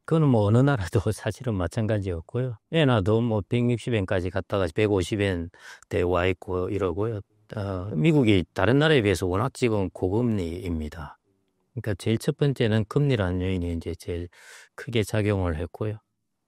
그거는 뭐 어느 나라도 사실은 마찬가지였고요. 엔화도 뭐 160엔까지 갔다가 150엔대 와 있고 이러고요. 미국이 다른 나라에 비해서 워낙 지금 고금리입니다. 그러니까 제일 첫 번째는 금리라는 요인이 이제 제일 크게 작용을 했고요.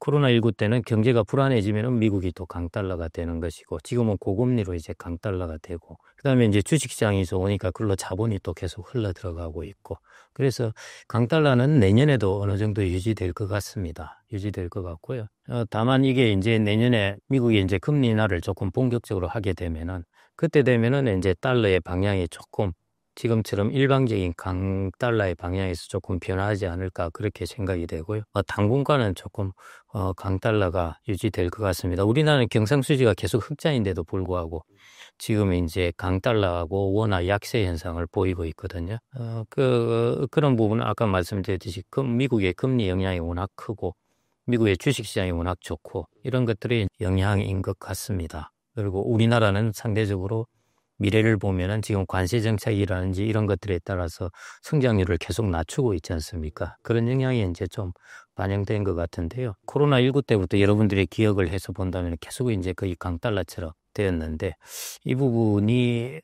코로나19 때는 경제가 불안해지면은 미국이 또 강달러가 되는 것이고, 지금은 고금리로 이제 강달러가 되고, 그다음에 이제 주식시장이 좋으니까 그걸로 자본이 또 계속 흘러 들어가고 있고, 그래서 강달러는 내년에도 어느 정도 유지될 것 같습니다. 유지될 것 같고요. 다만 이게 이제 내년에 미국이 이제 금리 인하를 조금 본격적으로 하게 되면은, 그때 되면은 이제 달러의 방향이 조금 지금처럼 일방적인 강달러의 방향에서 조금 변화하지 않을까, 그렇게 생각이 되고요. 당분간은 조금 강달러가 유지될 것 같습니다. 우리나라는 경상수지가 계속 흑자인데도 불구하고 지금 이제 강달러하고 원화 약세 현상을 보이고 있거든요. 그런 부분은 아까 말씀드렸듯이 미국의 금리 영향이 워낙 크고 미국의 주식시장이 워낙 좋고 이런 것들이 영향인 것 같습니다. 그리고 우리나라는 상대적으로 미래를 보면은 지금 관세 정책이라든지 이런 것들에 따라서 성장률을 계속 낮추고 있지 않습니까? 그런 영향이 이제 좀 반영된 것 같은데요. 코로나19 때부터 여러분들이 기억을 해서 본다면 계속 이제 거의 강달러처럼 되었는데, 이 부분이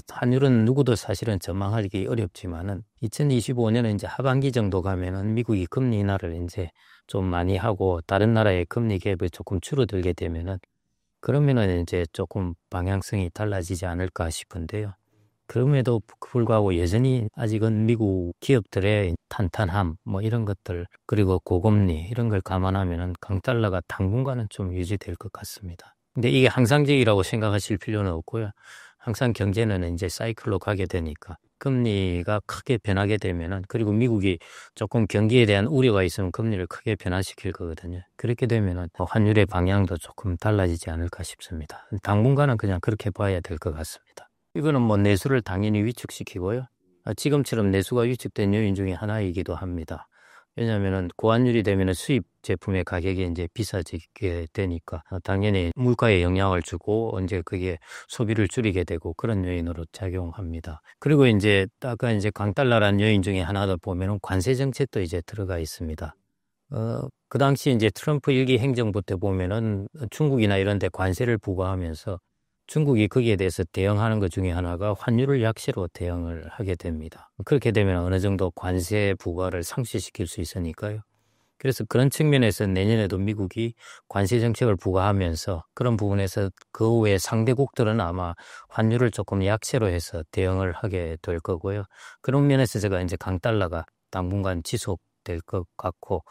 환율은 누구도 사실은 전망하기 어렵지만은 2025년은 이제 하반기 정도 가면은 미국이 금리 인하를 이제 좀 많이 하고 다른 나라의 금리 갭을 조금 줄어들게 되면은, 그러면은 이제 조금 방향성이 달라지지 않을까 싶은데요. 그럼에도 불구하고 여전히 아직은 미국 기업들의 탄탄함, 뭐 이런 것들, 그리고 고금리, 이런 걸 감안하면은 강달러가 당분간은 좀 유지될 것 같습니다. 근데 이게 항상적이라고 생각하실 필요는 없고요. 항상 경제는 이제 사이클로 가게 되니까 금리가 크게 변하게 되면은, 그리고 미국이 조금 경기에 대한 우려가 있으면 금리를 크게 변화시킬 거거든요. 그렇게 되면은 환율의 방향도 조금 달라지지 않을까 싶습니다. 당분간은 그냥 그렇게 봐야 될 것 같습니다. 이거는 뭐 내수를 당연히 위축시키고요. 지금처럼 내수가 위축된 요인 중에 하나이기도 합니다. 왜냐하면은 고환율이 되면은 수입 제품의 가격이 이제 비싸지게 되니까 당연히 물가에 영향을 주고 이제 그게 소비를 줄이게 되고 그런 요인으로 작용합니다. 그리고 이제 아까 이제 강달러라는 요인 중에 하나를 보면은 관세 정책도 이제 들어가 있습니다. 그 당시 이제 트럼프 1기 행정부 때 보면은 중국이나 이런 데 관세를 부과하면서 중국이 거기에 대해서 대응하는 것 중에 하나가 환율을 약세로 대응을 하게 됩니다. 그렇게 되면 어느 정도 관세 부과를 상쇄시킬 수 있으니까요. 그래서 그런 측면에서 내년에도 미국이 관세 정책을 부과하면서 그런 부분에서 그 외 상대국들은 아마 환율을 조금 약세로 해서 대응을 하게 될 거고요. 그런 면에서 제가 이제 강달러가 당분간 지속될 것 같고,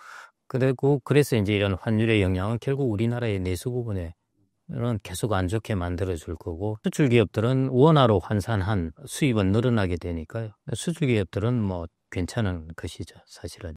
그리고 그래서 이제 이런 환율의 영향은 결국 우리나라의 내수 부분에 는 계속 안 좋게 만들어줄 거고, 수출 기업들은 원화로 환산한 수입은 늘어나게 되니까요. 수출 기업들은 뭐 괜찮은 것이죠, 사실은.